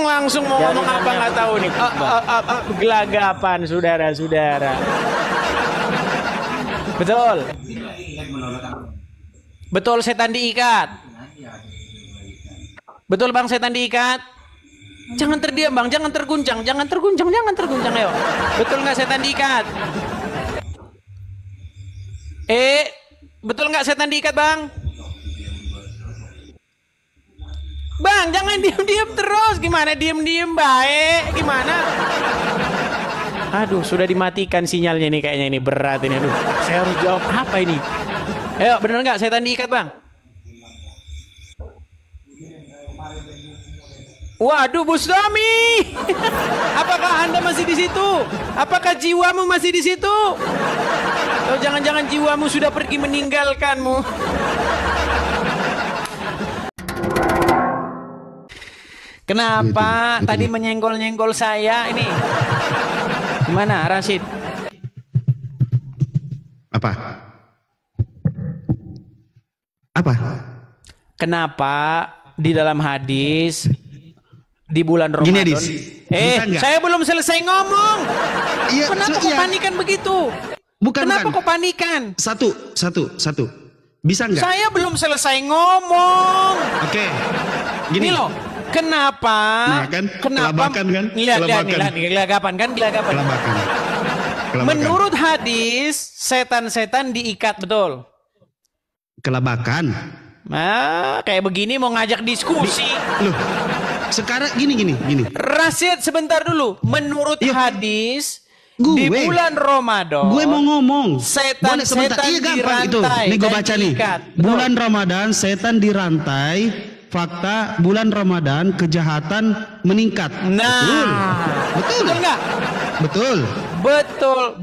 Langsung mau ngomong apa nggak tahu nih. Gelagapan saudara-saudara. Betul. Betul setan diikat. Betul bang setan diikat. Jangan terdiam bang, jangan terguncang, jangan terguncang, ayo. Betul nggak setan diikat? Betul nggak setan diikat bang? Bang, jangan diam-diam terus. Gimana diam-diam baik? Gimana? Aduh, sudah dimatikan sinyalnya nih kayaknya ini berat ini. Aduh, saya harus jawab apa ini? Ayo, bener nggak setan diikat bang? Waduh, Busdami, apakah Anda masih di situ? Apakah jiwamu masih di situ? Atau jangan-jangan jiwamu sudah pergi meninggalkanmu? Kenapa tadi menyenggol-nyenggol saya ini? Gimana, Rashid? Apa? Apa? Kenapa di dalam hadis di bulan Ramadan? Gini, Adis. Saya belum selesai ngomong. Iya, kenapa kok panikan begitu? Kenapa kok panikan? Satu. Bisa nggak? Saya belum selesai ngomong. Oke. Gini Ini loh. Kenapa? Nah, kan? Kelabakan kan? Lihat gelagapan kan? Gelagapan. Kelabakan. Menurut hadis, setan-setan diikat, betul? Kelabakan. Nah, kayak begini mau ngajak diskusi. Loh, sekarang gini. Rashid, sebentar dulu. Menurut hadis, di bulan Ramadan, gue mau ngomong. Setan-setan dirantai. Nih gue baca nih. Bulan Ramadan, setan dirantai. Fakta bulan Ramadan kejahatan meningkat. Nah, betul nggak? Betul.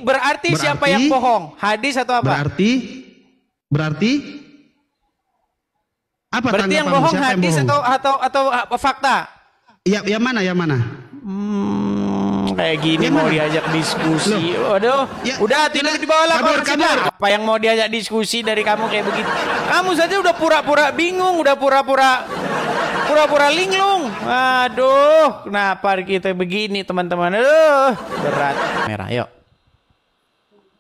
Berarti siapa yang bohong? Hadis atau apa? Berarti apa? Berarti yang bohong hadis atau fakta? Yang mana? Kayak gini mau diajak diskusi. Waduh, udah tidur di bawah lah. Kabar. Apa yang mau diajak diskusi dari kamu kayak begitu? Kamu saja udah pura-pura bingung, udah pura-pura linglung. Aduh, kenapa kita begini teman-teman? Aduh, berat. Merah, yuk.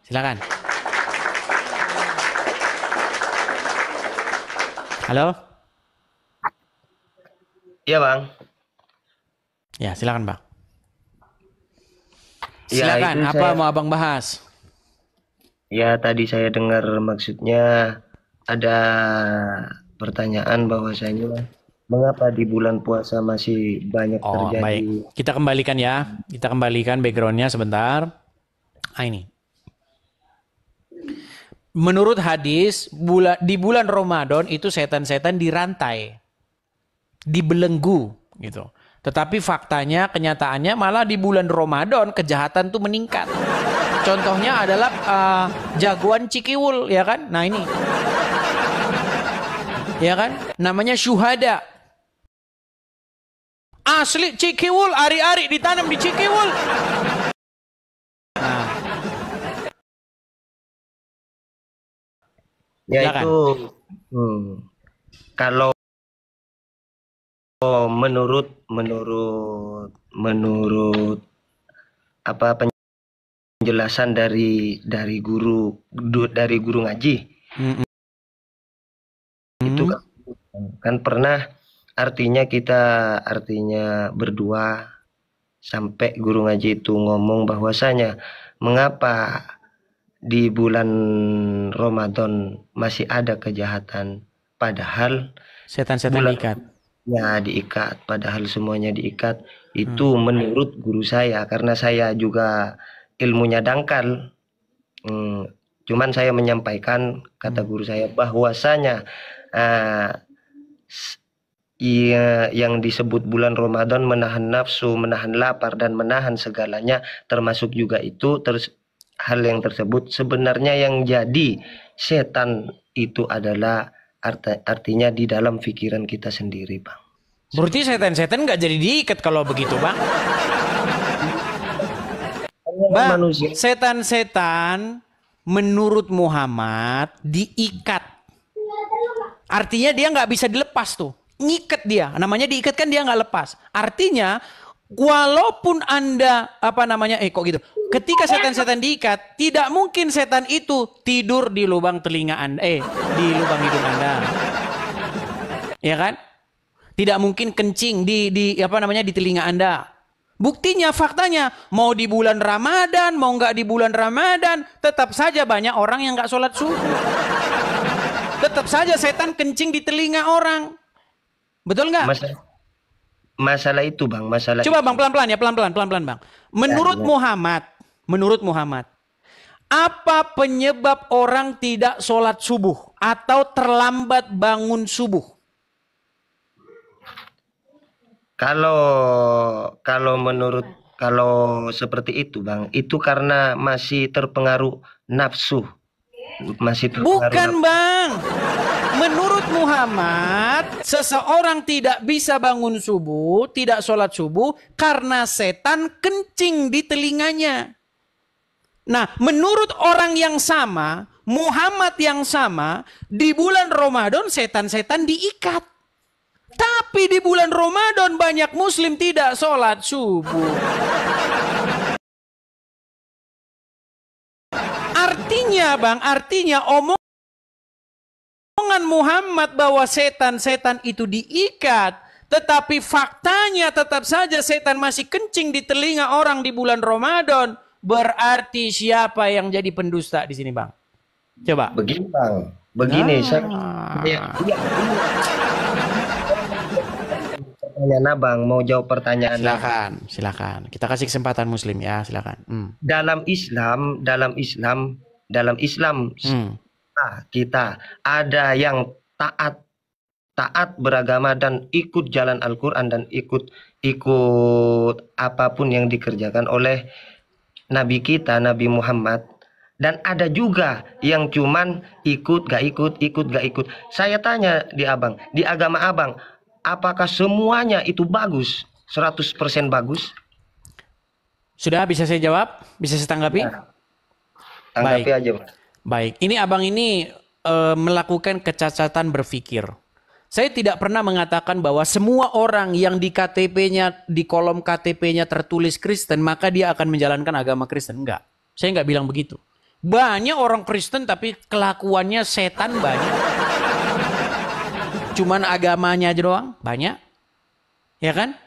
Silakan. Halo? Iya, Bang. Ya, silakan, Bang. Ya, silakan, apa mau abang bahas? Ya, tadi saya dengar maksudnya ada pertanyaan bahwasanya mengapa di bulan puasa masih banyak terjadi. Baik, kita kembalikan ya. Kita kembalikan backgroundnya sebentar. Ini. Menurut hadis, di bulan Ramadan itu setan-setan dirantai, dibelenggu gitu. Tetapi faktanya, kenyataannya malah di bulan Ramadan kejahatan tuh meningkat. Contohnya adalah jagoan Cikiwul, ya kan? Nah ini, ya kan? Namanya syuhada. Asli Cikiwul, ari-ari ditanam di Cikiwul. Nah. Ya itu, kalau menurut apa penjelasan dari guru ngaji, itu kan pernah artinya berdua sampai guru ngaji itu ngomong bahwasanya mengapa di bulan Ramadan masih ada kejahatan padahal setan-setan diikat. Ya, diikat, padahal semuanya diikat. Itu menurut guru saya, karena saya juga ilmunya dangkal. Cuman saya menyampaikan kata guru saya bahwasanya yang disebut bulan Ramadan menahan nafsu, menahan lapar dan menahan segalanya, termasuk juga itu hal yang tersebut sebenarnya yang jadi setan itu adalah artinya di dalam pikiran kita sendiri, Bang. Berarti setan-setan nggak jadi diikat kalau begitu, Bang? Bang, setan-setan menurut Muhammad diikat. Artinya dia nggak bisa dilepas tuh. Ngikat dia. Namanya diikatkan dia nggak lepas. Artinya walaupun Anda kok gitu. Ketika setan-setan diikat, tidak mungkin setan itu tidur di lubang telinga Anda, di lubang hidung Anda. Ya kan? Tidak mungkin kencing di telinga Anda. Buktinya, faktanya, mau di bulan Ramadan, mau nggak di bulan Ramadan, tetap saja banyak orang yang nggak sholat subuh. Tetap saja setan kencing di telinga orang. Betul nggak? Masalah itu Bang, masalah. Coba itu. Bang, pelan-pelan Bang. Menurut Muhammad, apa penyebab orang tidak sholat subuh atau terlambat bangun subuh? Kalau seperti itu Bang, itu karena masih terpengaruh nafsu. Bukan Bang. Menurut Muhammad, seseorang tidak bisa bangun subuh, tidak sholat subuh karena setan kencing di telinganya. Nah, menurut orang yang sama, Muhammad yang sama, di bulan Ramadan setan-setan diikat. Tapi di bulan Ramadan banyak muslim tidak sholat subuh. Artinya Bang, omongan Muhammad bahwa setan-setan itu diikat, tetapi faktanya tetap saja setan masih kencing di telinga orang di bulan Ramadan. Berarti siapa yang jadi pendusta di sini Bang? Coba. Begini Bang, begini pertanyaan Abang, mau jawab pertanyaan. Silakan. Kita kasih kesempatan muslim ya, silakan. Dalam Islam kita ada yang taat beragama dan ikut jalan Al-Qur'an dan ikut apapun yang dikerjakan oleh Nabi kita, Nabi Muhammad. Dan ada juga yang cuman ikut gak ikut. Saya tanya di Abang, di agama Abang, apakah semuanya itu bagus? 100% bagus? Sudah bisa saya jawab? Bisa saya tanggapi? Ya. Tanggapi aja, Mas. Baik, ini Abang ini melakukan kecacatan berpikir. Saya tidak pernah mengatakan bahwa semua orang yang di KTP-nya, di kolom KTP-nya tertulis Kristen, maka dia akan menjalankan agama Kristen. Enggak, saya nggak bilang begitu. Banyak orang Kristen tapi kelakuannya setan banyak. Cuman agamanya aja doang, banyak. Ya kan?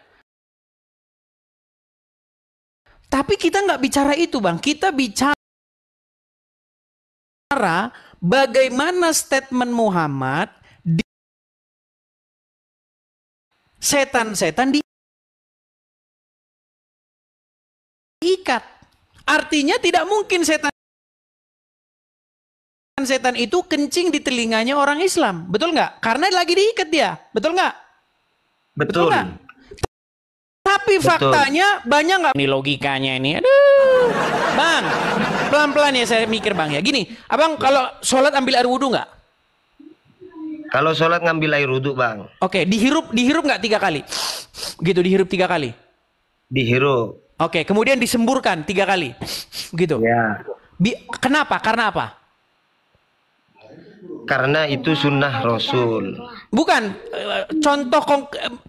Tapi kita nggak bicara itu Bang, kita bicara bagaimana statement Muhammad setan-setan diikat. Artinya tidak mungkin setan itu kencing di telinganya orang Islam. Betul nggak? Karena lagi diikat dia. Betul nggak? Betul. Nggak? Tapi faktanya banyak nggak? Ini logikanya ini. Aduh. Bang, pelan-pelan ya saya mikir Bang ya. Gini, Abang kalau sholat ambil air wudhu nggak? Kalau sholat ngambil air wudhu Bang. Oke, dihirup nggak 3 kali? Gitu, dihirup 3 kali? Dihirup. Oke, kemudian disemburkan 3 kali? Gitu? Ya. Kenapa? Karena apa? Karena itu sunnah Rasul. Bukan, contoh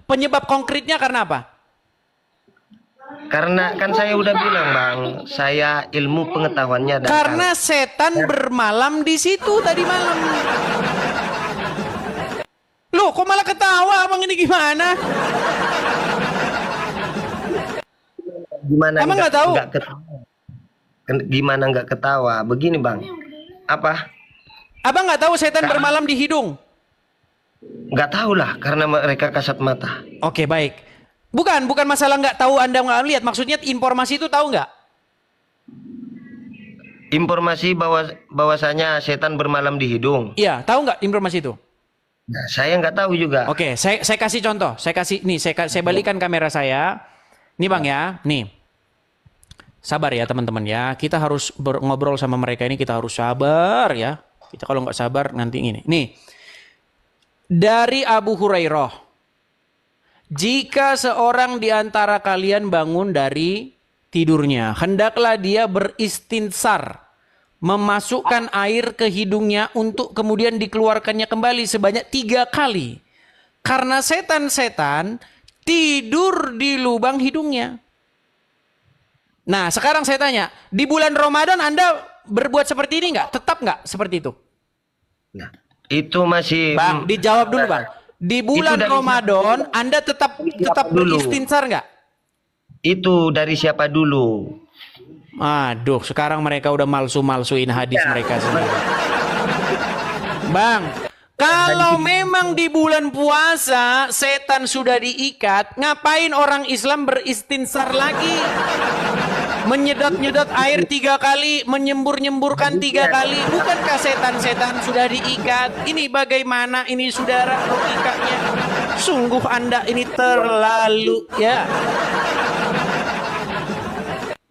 penyebab konkretnya karena apa? Karena kan saya udah bilang Bang, saya ilmu pengetahuannya dan karena setan bermalam di situ tadi malam. Loh, kok malah ketawa Abang ini gimana? Gimana Abang nggak tahu? Gimana nggak ketawa? Begini Bang, apa? Abang nggak tahu setan bermalam di hidung? Nggak tahu lah, karena mereka kasat mata. Oke, baik. Bukan masalah nggak tahu Anda nggak lihat. Maksudnya informasi itu tahu nggak? Informasi bahwasanya setan bermalam di hidung. Iya, tahu nggak informasi itu? Nah, saya nggak tahu juga. Oke, saya kasih contoh. Saya balikan kamera saya. Nih Bang ya, nih. Sabar ya teman-teman ya. Kita harus ngobrol sama mereka ini, kita harus sabar ya. Kita kalau nggak sabar nanti ini. Nih, dari Abu Hurairah. Jika seorang di antara kalian bangun dari tidurnya, hendaklah dia beristinsar, memasukkan air ke hidungnya untuk kemudian dikeluarkannya kembali sebanyak 3 kali. Karena setan-setan tidur di lubang hidungnya. Nah, sekarang saya tanya, di bulan Ramadan Anda berbuat seperti ini nggak? Tetap nggak seperti itu? Nah, itu masih Bang, dijawab dulu Bang. Di bulan Ramadan Anda tetap beristinsar nggak? Itu dari siapa dulu? Aduh, sekarang mereka udah malsu-malsuin hadis mereka sendiri. Bang, kalau memang di bulan puasa setan sudah diikat, ngapain orang Islam beristinsar lagi? Menyedot-nyedot air 3 kali, menyembur-nyemburkan 3 kali. Bukankah setan-setan sudah diikat? Ini bagaimana ini saudara logikanya? Sungguh Anda ini terlalu ya.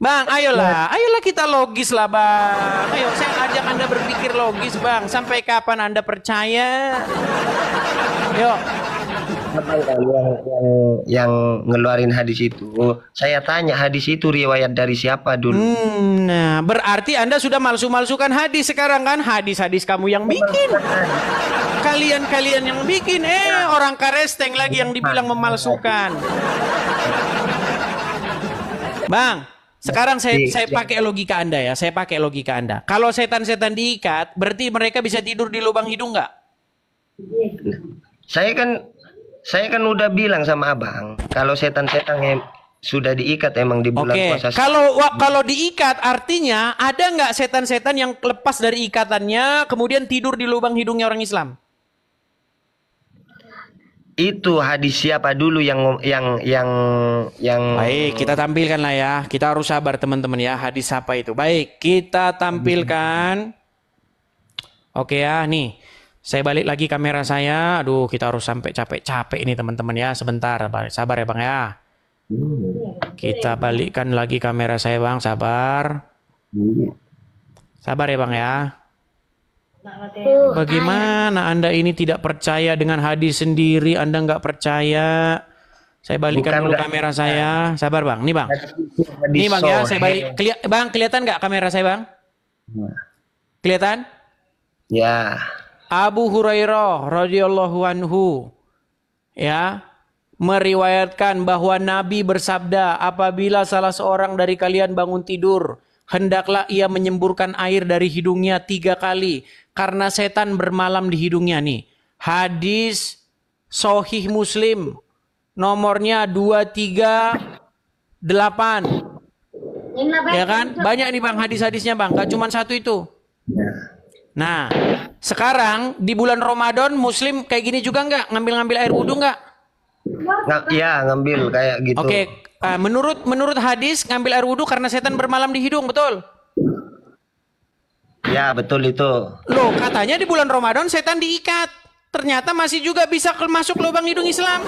Bang, ayolah kita logis lah Bang. Ayo saya ajak Anda berpikir logis Bang. Sampai kapan Anda percaya? Yuk. Yang ngeluarin hadis itu, saya tanya hadis itu riwayat dari siapa dulu? Nah, berarti Anda sudah malsu-malsukan hadis sekarang kan? Hadis-hadis kamu yang bikin. Kalian yang bikin. Orang Karesteng lagi yang dibilang memalsukan. Bang, sekarang saya pakai logika Anda ya. Saya pakai logika Anda. Kalau setan-setan diikat, berarti mereka bisa tidur di lubang hidung nggak? Saya kan udah bilang sama abang, kalau setan-setan yang sudah diikat emang di bulan puasa. Kalau diikat artinya ada nggak setan-setan yang lepas dari ikatannya kemudian tidur di lubang hidungnya orang Islam? Itu hadis siapa dulu yang Baik, kita tampilkan lah ya. Kita harus sabar teman-teman ya. Hadis apa itu? Baik, kita tampilkan. Oke ya, nih. Saya balik lagi kamera saya. Aduh, kita harus sampai capek-capek ini teman-teman ya. Sebentar, sabar ya Bang ya. Kita balikkan lagi kamera saya Bang, sabar. Sabar ya Bang ya. Bagaimana Anda ini tidak percaya dengan hadis sendiri? Anda nggak percaya? Saya balikkan dulu kamera saya. Sabar Bang, nih Bang. Nih Bang ya, saya balik. Bang, kelihatan nggak kamera saya Bang? Kelihatan? Ya. Abu Hurairah radhiyallahu anhu ya meriwayatkan bahwa Nabi bersabda, apabila salah seorang dari kalian bangun tidur, hendaklah ia menyemburkan air dari hidungnya 3 kali karena setan bermalam di hidungnya. Nih hadis Sahih Muslim nomornya 238 ya kan, banyak nih Bang hadis-hadisnya Bang, gak cuma satu itu. Nah, sekarang di bulan Ramadan Muslim kayak gini juga nggak? Ngambil-ngambil air wudhu nggak? Iya, ngambil kayak gitu. Oke, menurut hadis ngambil air wudhu karena setan bermalam di hidung, betul? Ya, betul itu. Loh, katanya di bulan Ramadan setan diikat. Ternyata masih juga bisa masuk lubang hidung Islam.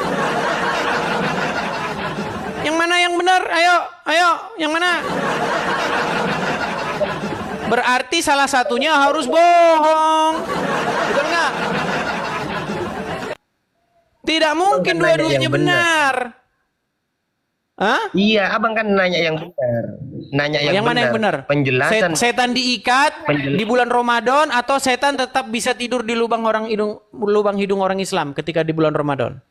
Yang mana yang benar? Ayo, yang mana? Berarti salah satunya harus bohong. Betul nggak? Tidak mungkin dua-duanya benar. Hah? Iya, abang kan nanya yang benar. Nanya yang mana benar. yang benar? Penjelasan. Setan diikat di bulan Ramadan atau setan tetap bisa tidur di lubang hidung orang Islam ketika di bulan Ramadan?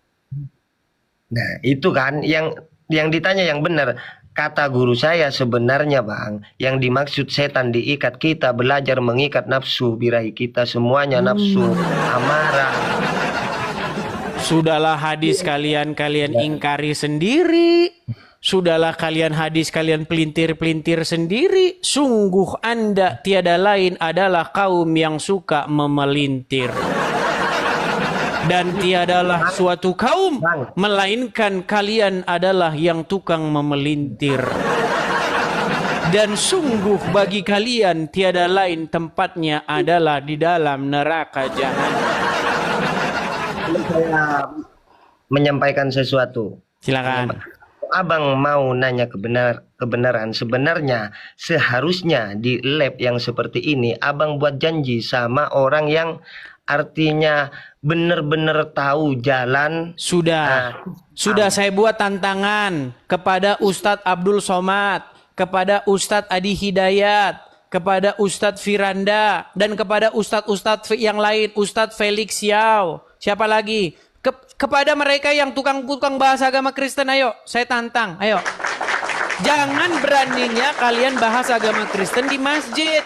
Nah, itu kan yang ditanya yang benar. Kata guru saya sebenarnya Bang, yang dimaksud setan diikat, kita belajar mengikat nafsu birahi kita semuanya, nafsu amarah. Sudahlah hadis kalian ingkari sendiri. Sudahlah kalian hadis kalian pelintir-pelintir sendiri. Sungguh Anda tiada lain adalah kaum yang suka memelintir. Dan tiadalah suatu kaum melainkan kalian adalah yang tukang memelintir. Dan sungguh bagi kalian tiada lain tempatnya adalah di dalam neraka jahanam. Saya menyampaikan sesuatu. Silakan. Abang mau nanya kebenaran, sebenarnya seharusnya di lab yang seperti ini abang buat janji sama orang yang artinya benar-benar tahu jalan. Sudah saya buat tantangan kepada Ustadz Abdul Somad, kepada Ustadz Adi Hidayat, kepada Ustadz Firanda, dan kepada Ustadz-Ustadz yang lain, Ustadz Felix Yao, siapa lagi? Kepada mereka yang tukang-tukang bahasa agama Kristen, ayo, saya tantang, ayo. Jangan beraninya kalian bahas agama Kristen di masjid.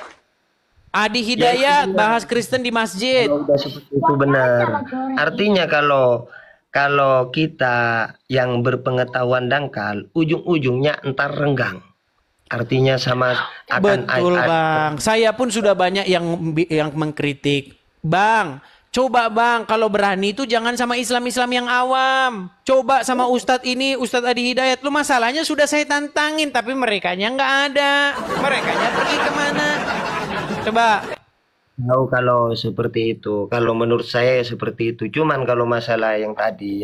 Adi Hidayat bahas Kristen di masjid. Udah seperti itu benar. Artinya kalau kita yang berpengetahuan dangkal, ujung-ujungnya entar renggang. Artinya sama akan betul Bang. Saya pun sudah banyak yang mengkritik. Bang, coba Bang, kalau berani itu jangan sama Islam-Islam yang awam. Coba sama Ustadz ini, Ustadz Adi Hidayat. Lu masalahnya sudah saya tantangin, tapi merekanya nggak ada. Merekanya pergi kemana? Coba. Tahu kalau seperti itu. Kalau menurut saya seperti itu. Cuman kalau masalah yang tadi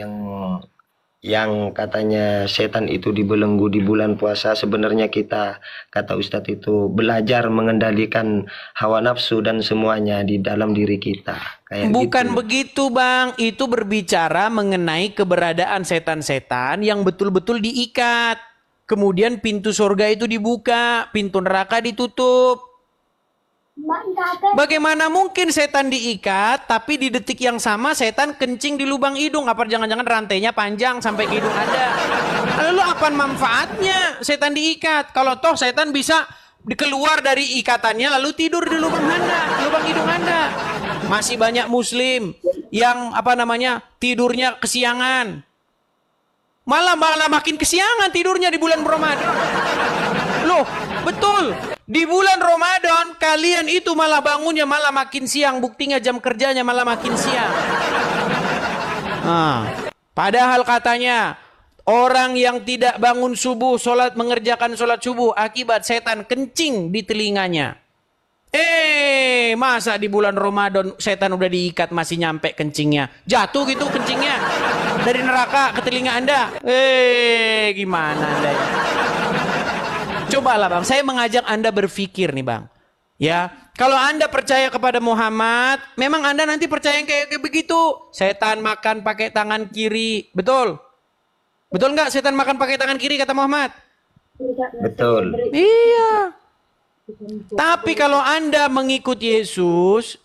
yang katanya setan itu dibelenggu di bulan puasa, sebenarnya kita, kata Ustadz itu, belajar mengendalikan hawa nafsu dan semuanya di dalam diri kita. Kayak bukan gitu. begitu Bang. Itu berbicara mengenai keberadaan setan-setan yang betul-betul diikat. Kemudian pintu surga itu dibuka, pintu neraka ditutup. Bagaimana mungkin setan diikat, tapi di detik yang sama setan kencing di lubang hidung? Apa jangan-jangan rantainya panjang sampai ke hidung Anda? Lalu apa manfaatnya setan diikat? Kalau toh setan bisa keluar dari ikatannya lalu tidur di lubang hidung Anda. Masih banyak Muslim yang tidurnya kesiangan. Malah makin kesiangan tidurnya di bulan Ramadan. Loh, betul. Di bulan Ramadan kalian itu malah bangunnya malah makin siang. Buktinya jam kerjanya malah makin siang. Padahal katanya orang yang tidak bangun subuh, mengerjakan sholat subuh akibat setan kencing di telinganya. Masa di bulan Ramadan setan udah diikat masih nyampe kencingnya? Jatuh gitu kencingnya dari neraka ke telinga Anda. Gimana Anda ya? Cobalah Bang, saya mengajak Anda berpikir nih Bang. Ya, kalau Anda percaya kepada Muhammad, memang Anda nanti percaya kayak begitu. Setan makan pakai tangan kiri, betul? Betul nggak setan makan pakai tangan kiri kata Muhammad? Betul. Iya. Tapi kalau Anda mengikut Yesus,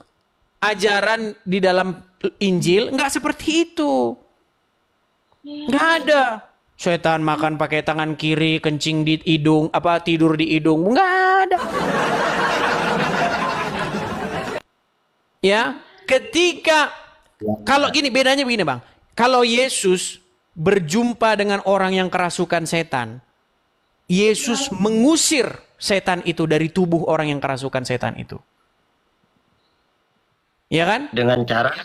ajaran di dalam Injil nggak seperti itu. Nggak ada. Setan makan pakai tangan kiri, kencing di hidung, tidur di hidung, nggak ada. Ya, kalau bedanya begini Bang. Kalau Yesus berjumpa dengan orang yang kerasukan setan, Yesus mengusir setan itu dari tubuh orang yang kerasukan setan itu. Ya kan? Dengan cara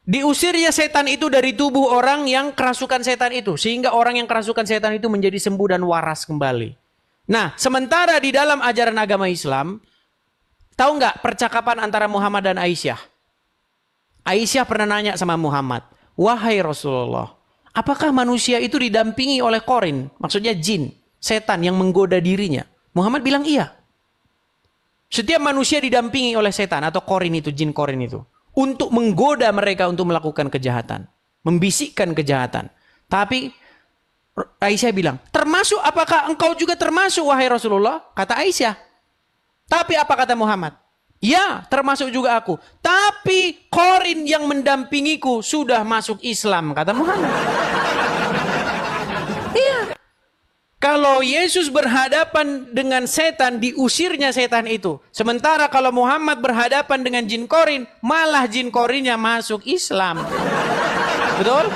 Diusirnya setan itu dari tubuh orang yang kerasukan setan itu. Sehingga orang yang kerasukan setan itu menjadi sembuh dan waras kembali. Nah, sementara di dalam ajaran agama Islam, tahu nggak percakapan antara Muhammad dan Aisyah? Aisyah pernah nanya sama Muhammad, wahai Rasulullah, apakah manusia itu didampingi oleh korin? Maksudnya jin, setan yang menggoda dirinya. Muhammad bilang iya. Setiap manusia didampingi oleh setan atau korin itu, jin korin itu. Untuk menggoda mereka untuk melakukan kejahatan. Membisikkan kejahatan. Tapi Aisyah bilang, apakah engkau juga termasuk wahai Rasulullah? Kata Aisyah. Tapi apa kata Muhammad? Ya, termasuk juga aku. Tapi korin yang mendampingiku sudah masuk Islam, kata Muhammad. Iya. Kalau Yesus berhadapan dengan setan, diusirnya setan itu. Sementara kalau Muhammad berhadapan dengan jin korin, malah jin korinnya masuk Islam. Betul?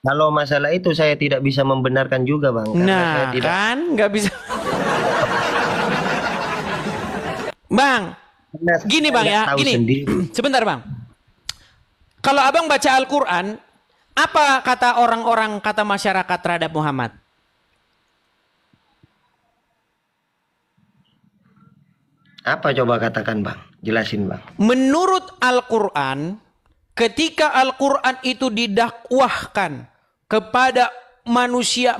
Kalau masalah itu saya tidak bisa membenarkan juga Bang. Nah, nggak bisa. Bang, gini Bang ya, gini. Sebentar Bang. Kalau Abang baca Al-Quran, apa kata orang-orang, kata masyarakat terhadap Muhammad? Apa coba katakan Bang? Jelasin Bang. Menurut Al-Quran, ketika Al-Quran itu didakwahkan kepada manusia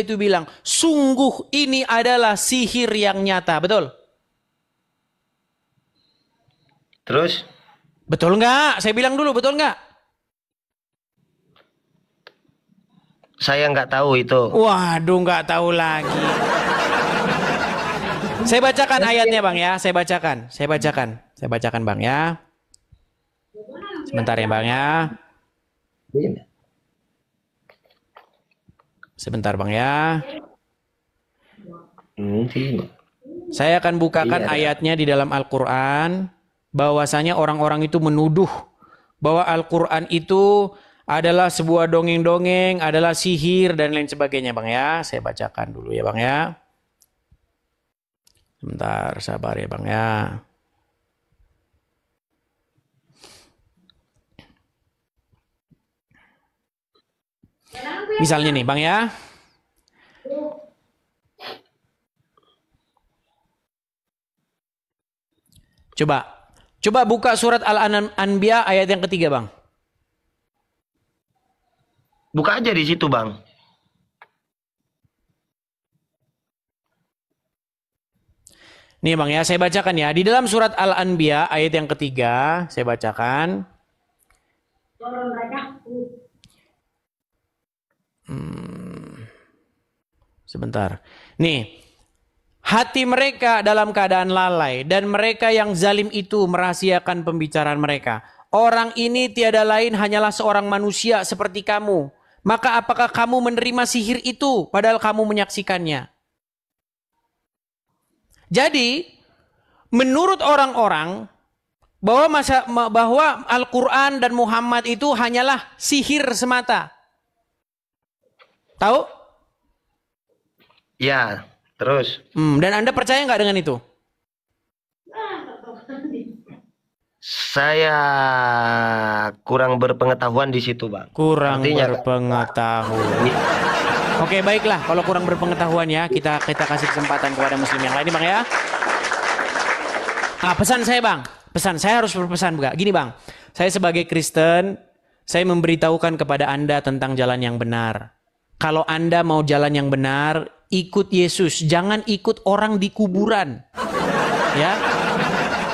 itu bilang, sungguh ini adalah sihir yang nyata. Betul? Terus? Betul nggak? Saya bilang dulu, betul nggak? Saya nggak tahu itu. Waduh, nggak tahu lagi. Saya bacakan ayatnya Bang ya, saya bacakan Bang ya. Sebentar ya Bang ya. Sebentar Bang ya. Saya akan bukakan ayatnya di dalam Al-Quran. Bahwasanya orang-orang itu menuduh bahwa Al-Quran itu adalah sebuah dongeng-dongeng, adalah sihir dan lain sebagainya Bang ya. Saya bacakan dulu ya Bang ya. Sebentar, sabar ya Bang ya. Misalnya nih Bang ya. Coba buka surat Al-Anbiya ayat yang ketiga Bang. Buka aja di situ Bang. Nih Bang ya, saya bacakan ya. Di dalam surat Al-Anbiya ayat yang ketiga, saya bacakan. Sebentar. Nih, hati mereka dalam keadaan lalai dan mereka yang zalim itu merahasiakan pembicaraan mereka. Orang ini tiada lain hanyalah seorang manusia seperti kamu. Maka apakah kamu menerima sihir itu padahal kamu menyaksikannya? Jadi, menurut orang-orang bahwa Al-Quran dan Muhammad itu hanyalah sihir semata. Tahu? Ya, terus. Dan Anda percaya nggak dengan itu? Saya kurang berpengetahuan di situ, Bang. Kurang berpengetahuan. Oke, baiklah. Kalau kurang berpengetahuan ya, kita kasih kesempatan kepada muslim yang lain, Bang ya. Nah, pesan saya, Bang. Saya harus berpesan juga. Gini, Bang. Saya sebagai Kristen, saya memberitahukan kepada Anda tentang jalan yang benar. Kalau Anda mau jalan yang benar, ikut Yesus. Jangan ikut orang di kuburan. Ya.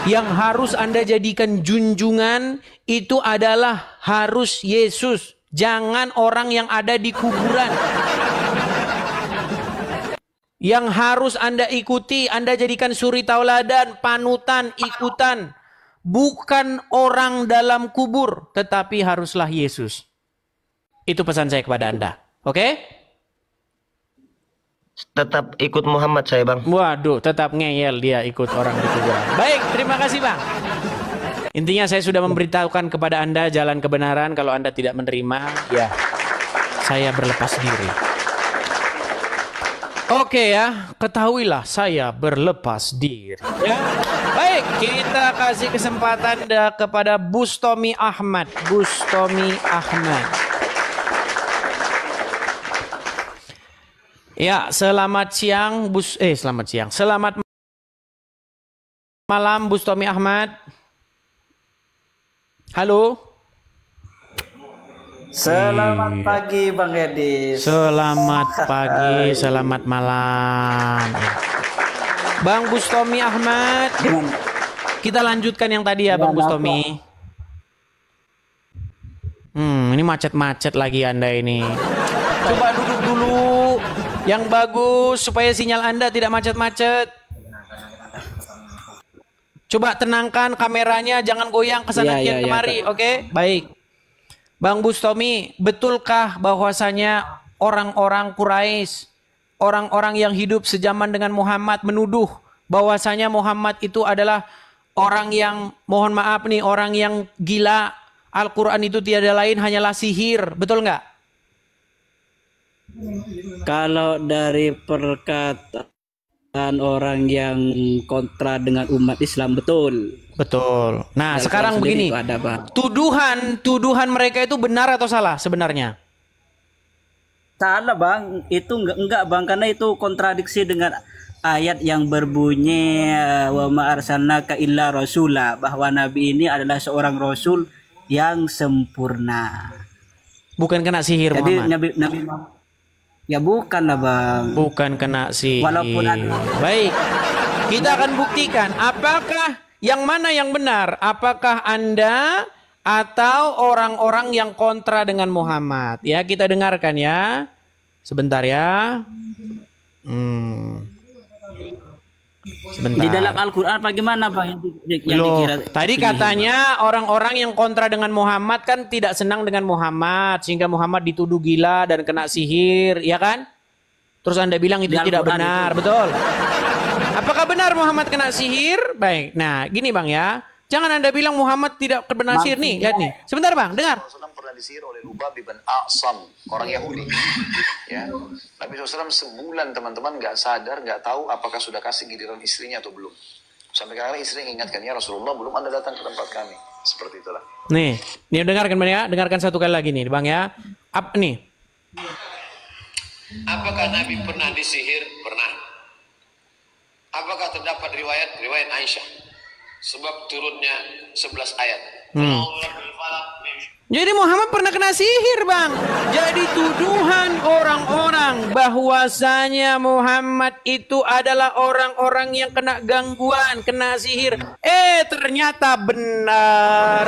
Yang harus Anda jadikan junjungan itu adalah harus Yesus. Jangan orang yang ada di kuburan. Yang harus Anda ikuti, Anda jadikan suri tauladan, panutan, ikutan. Bukan orang dalam kubur, tetapi haruslah Yesus. Itu pesan saya kepada Anda. Oke? Tetap ikut Muhammad saya, Bang. Waduh, tetap ngeyel dia ikut orang di kuburan. Baik, terima kasih, Bang. Intinya saya sudah memberitahukan kepada Anda jalan kebenaran. Kalau Anda tidak menerima, ya saya berlepas diri. Oke ya, ketahuilah saya berlepas diri. Ya. Baik, kita kasih kesempatan kepada Bustomi Ahmad. Bustomi Ahmad. Ya, selamat siang, selamat siang. Selamat malam, Bustomi Ahmad. Halo. Selamat pagi Bang Edis. Selamat pagi, selamat malam. Bang Bustomi Ahmad. Kita lanjutkan yang tadi ya, Bang Bustomi. Ini macet-macet lagi Anda ini. Coba duduk dulu yang bagus supaya sinyal Anda tidak macet-macet. Coba tenangkan kameranya, jangan goyang ke sana kemari, oke? Baik. Bang Bustomi, betulkah bahwasanya orang-orang Quraisy, orang-orang yang hidup sejaman dengan Muhammad menuduh bahwasanya Muhammad itu adalah orang yang, mohon maaf nih, orang yang gila, Al-Quran itu tiada lain hanyalah sihir, betul nggak? Kalau dari perkataan orang yang kontra dengan umat Islam, betul. Betul. Nah, sekarang begini, tuduhan mereka itu benar atau salah sebenarnya? Salah Bang, itu enggak Bang, karena itu kontradiksi dengan ayat yang berbunyi wa ma arsalnaka illa rasula, bahwa Nabi ini adalah seorang rasul yang sempurna. Bukan kena sihir. Jadi Muhammad. Nabi ya bukan lah Bang. Bukan kena sihir. Walaupun baik, kita akan buktikan apakah yang mana yang benar, apakah Anda atau orang-orang yang kontra dengan Muhammad. Ya, kita dengarkan ya. Sebentar ya. Sebentar. Di dalam Al-Quran bagaimana Bang yang Loh, dikira tadi pilih? katanya orang-orang yang kontra dengan Muhammad kan tidak senang dengan Muhammad sehingga Muhammad dituduh gila dan kena sihir, ya kan? Terus Anda bilang itu Di tidak Al-Quran benar, itu. betul? Apakah benar Muhammad kena sihir? Baik. Nah, gini Bang ya. Jangan Anda bilang Muhammad tidak kena sihir nih, lihat nih. Sebentar Bang, dengar. SAW pernah disihir oleh Lubab bin A'sam, orang Yahudi. Ya, Nabi SAW sebulan teman-teman nggak sadar, nggak tahu apakah sudah kasih giliran istrinya atau belum. Sampai kadang istrinya ingatkan, ya Rasulullah belum Anda datang ke tempat kami. Seperti itulah. Nih dengarkan Bang ya, dengarkan satu kali lagi nih Bang ya. Nih. Apakah Nabi pernah disihir? Pernah. Apakah terdapat riwayat Aisyah? Sebab turunnya 11 ayat. Jadi Muhammad pernah kena sihir Bang. Jadi tuduhan orang-orang bahwasanya Muhammad itu adalah orang-orang yang kena gangguan, kena sihir. Ternyata benar.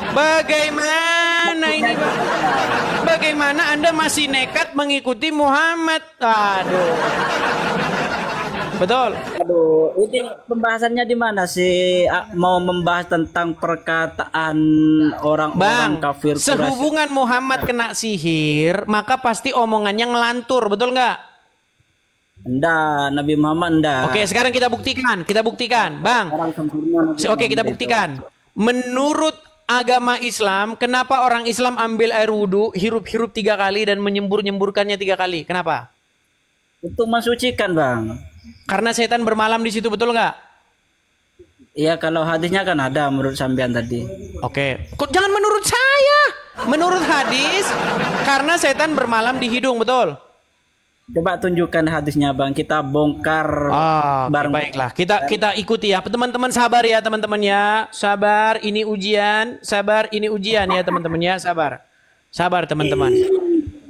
Bagaimana ini Bang? Bagaimana Anda masih nekat mengikuti Muhammad? Aduh. Betul. Aduh, ini pembahasannya di mana sih? Mau membahas tentang perkataan orang-orang Bang, kafir Quraisy. sehubungan Muhammad kena sihir, maka pasti omongannya ngelantur, betul nggak? Enggak, Nabi Muhammad enggak. Oke, sekarang kita buktikan, Bang. Orang sempurna Nabi Oke, kita Muhammad buktikan. Menurut agama Islam, kenapa orang Islam ambil air wudhu, hirup-hirup 3 kali dan menyembur-nyemburkannya 3 kali? Kenapa? Untuk mensucikan, Bang. Karena setan bermalam di situ, betul nggak? Iya, kalau hadisnya kan ada menurut sampean tadi. Oke. Kok jangan menurut saya? Menurut hadis, karena setan bermalam di hidung, betul? Coba tunjukkan hadisnya, Bang. Kita bongkar bareng. Baiklah. Kita ikuti ya. Teman-teman sabar ya, teman-teman ya. Sabar, ini ujian. Sabar, ini ujian ya, teman-teman ya. Sabar. Sabar, teman-teman.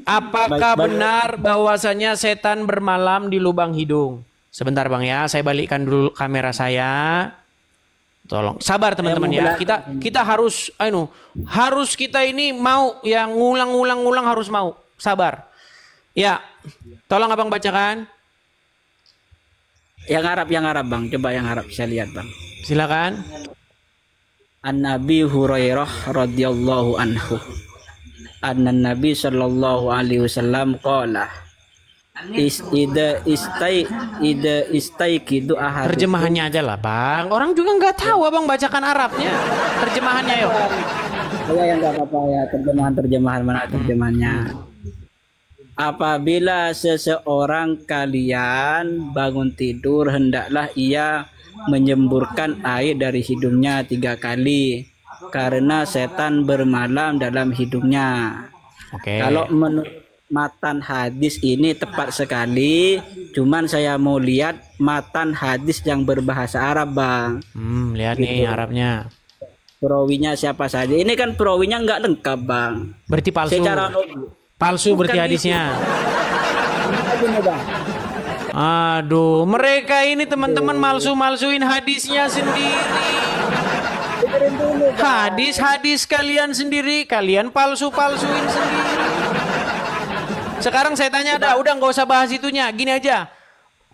Apakah benar bahwasanya setan bermalam di lubang hidung? Sebentar Bang ya, saya balikkan dulu kamera saya. Tolong sabar teman-teman ya. Kita harus harus kita ini mau yang ngulang harus mau. Sabar. Ya. Tolong Abang bacakan. Yang Arab Bang. Coba yang Arab saya lihat, Bang. Silakan. An-Nabi Hurairah radhiyallahu anhu. An-Nabi sallallahu alaihi wasallam qala istaiqidu ahad. Terjemahannya aja lah Bang. Orang juga nggak tahu Abang bacakan Arabnya. Terjemahannya yuk. Ya nggak apa-apa ya, terjemahan mana terjemahannya. Apabila seseorang kalian bangun tidur, hendaklah ia menyemburkan air dari hidungnya 3 kali, karena setan bermalam dalam hidungnya. Oke. Kalau menurut matan hadis ini tepat sekali, cuman saya mau lihat matan hadis yang berbahasa Arab, Bang. Lihat nih Arabnya. Perawinya siapa saja? Ini kan perawinya nggak lengkap, Bang. Berarti palsu. Secara palsu berarti hadisnya. Aduh, mereka ini teman-teman malsu-malsuin hadisnya sendiri. Hadis kalian sendiri, kalian palsu-palsuin sendiri. Sekarang saya tanya udah nggak usah bahas itunya. Gini aja.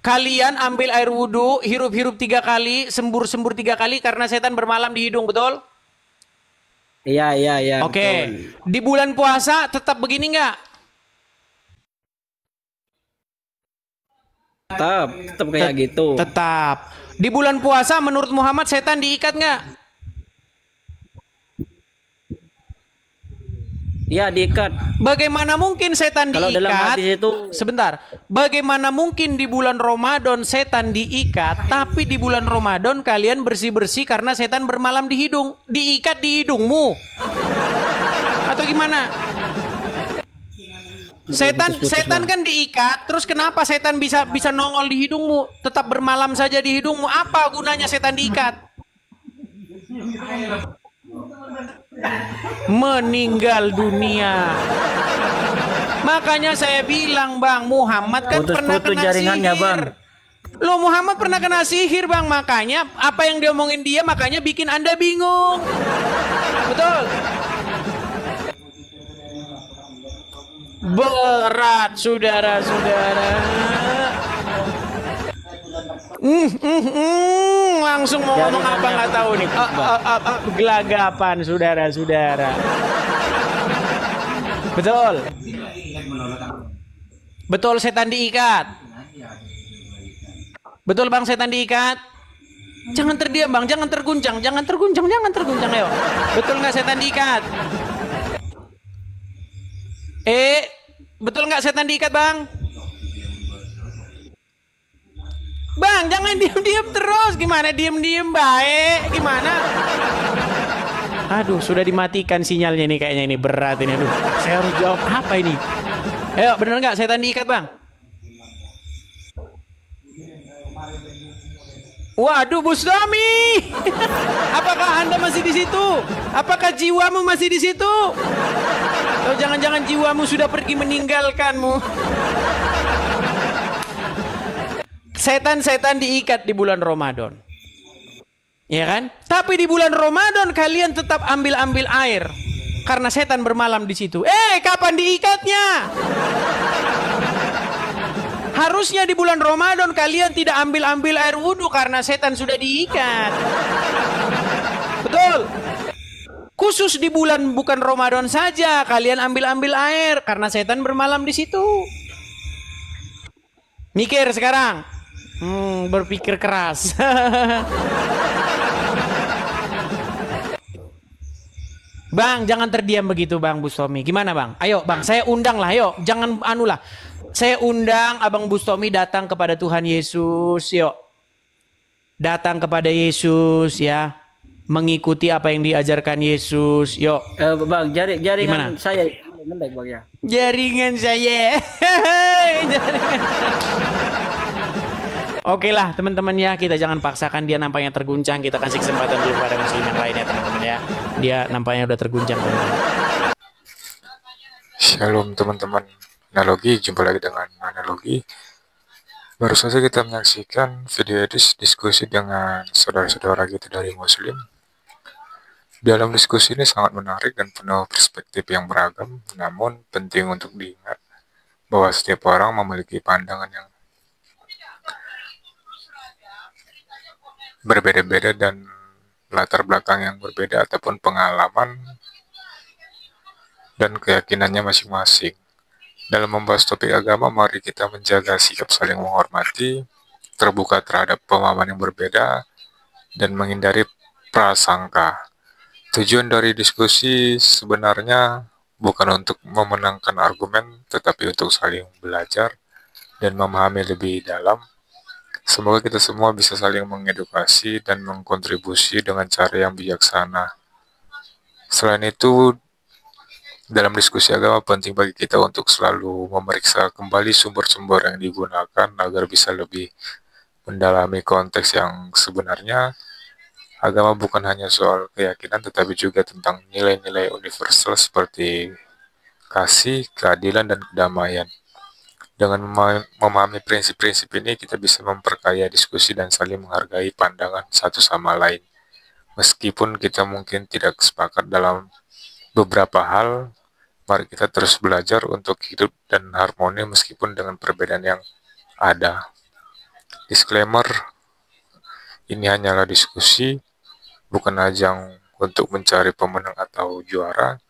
Kalian ambil air wudhu, hirup-hirup 3 kali, sembur-sembur 3 kali karena setan bermalam di hidung, betul? Iya. Oke. Di bulan puasa tetap begini nggak? Tetap kayak gitu. Tetap. Di bulan puasa menurut Muhammad setan diikat nggak? Ya, diikat. Bagaimana mungkin setan Kalau diikat? dalam hadis itu Sebentar. Bagaimana mungkin di bulan Ramadan setan diikat, tapi di bulan Ramadan kalian bersih-bersih karena setan bermalam di hidung? Diikat di hidungmu? Atau gimana? Setan kan diikat, terus kenapa setan bisa nongol di hidungmu? Tetap bermalam saja di hidungmu. Apa gunanya setan diikat? Meninggal dunia. Makanya saya bilang Bang, Muhammad kan pernah kena jaringannya, sihir. Bang. Loh, Muhammad pernah kena sihir Bang, makanya apa yang diomongin dia makanya bikin Anda bingung. Betul. Berat saudara-saudara. Langsung mau ngomong apa nggak tahu nih. Gelagapan saudara-saudara. Betul. Betul setan diikat. Betul bang, setan diikat. Jangan terdiam bang, jangan terguncang, jangan terguncang, ayo. Betul nggak setan diikat? Betul nggak setan diikat bang? Bang, jangan diem-diem terus. Gimana diem-diem baik? Gimana? Aduh, sudah dimatikan sinyalnya nih kayaknya, ini berat ini. Aduh, saya harus jawab apa ini? Ayo, bener nggak setan diikat bang? Waduh, Bustami, apakah Anda masih di situ? Apakah jiwamu masih di situ? Atau jangan-jangan jiwamu sudah pergi meninggalkanmu? Setan-setan diikat di bulan Ramadan, ya kan? Tapi di bulan Ramadan kalian tetap ambil-ambil air karena setan bermalam di situ. Kapan diikatnya? Harusnya di bulan Ramadan kalian tidak ambil-ambil air wudhu karena setan sudah diikat. Betul. Khusus di bulan bukan Ramadan saja kalian ambil-ambil air karena setan bermalam di situ. Mikir sekarang. Berpikir keras. Bang, jangan terdiam begitu Bang Bustami. Gimana Bang? Ayo Bang, saya undang lah, ayo. Jangan anulah. Saya undang Abang Bustami datang kepada Tuhan Yesus, yuk. Datang kepada Yesus ya. Mengikuti apa yang diajarkan Yesus, yuk. Bang, jaringan Gimana? saya ngelek Bang ya. Jaringan saya. Oke lah teman-teman ya, kita jangan paksakan dia nampaknya terguncang. Kita kasih kesempatan dulu pada muslim yang lainnya teman-teman ya. Dia nampaknya udah terguncang teman-teman. Shalom teman-teman. Analogi, jumpa lagi dengan analogi. Baru saja kita menyaksikan video diskusi dengan saudara-saudara kita dari Muslim. Dalam diskusi ini sangat menarik dan penuh perspektif yang beragam, namun penting untuk diingat bahwa setiap orang memiliki pandangan yang berbeda-beda dan latar belakang yang berbeda ataupun pengalaman dan keyakinannya masing-masing. Dalam membahas topik agama, mari kita menjaga sikap saling menghormati, terbuka terhadap pemahaman yang berbeda, dan menghindari prasangka. Tujuan dari diskusi sebenarnya bukan untuk memenangkan argumen, tetapi untuk saling belajar dan memahami lebih dalam. Semoga kita semua bisa saling mengedukasi dan mengkontribusi dengan cara yang bijaksana. Selain itu, dalam diskusi agama penting bagi kita untuk selalu memeriksa kembali sumber-sumber yang digunakan agar bisa lebih mendalami konteks yang sebenarnya. Agama bukan hanya soal keyakinan tetapi juga tentang nilai-nilai universal seperti kasih, keadilan, dan kedamaian. Dengan memahami prinsip-prinsip ini kita bisa memperkaya diskusi dan saling menghargai pandangan satu sama lain. Meskipun kita mungkin tidak sepakat dalam beberapa hal, mari kita terus belajar untuk hidup dan harmoni meskipun dengan perbedaan yang ada. Disclaimer, ini hanyalah diskusi, bukan ajang untuk mencari pemenang atau juara.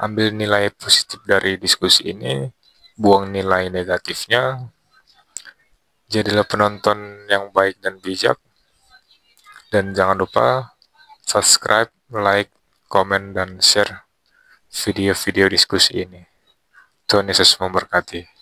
Ambil nilai positif dari diskusi ini, buang nilai negatifnya. Jadilah penonton yang baik dan bijak. Dan jangan lupa subscribe, like, komen, dan share video-video diskusi ini. Tuhan Yesus memberkati.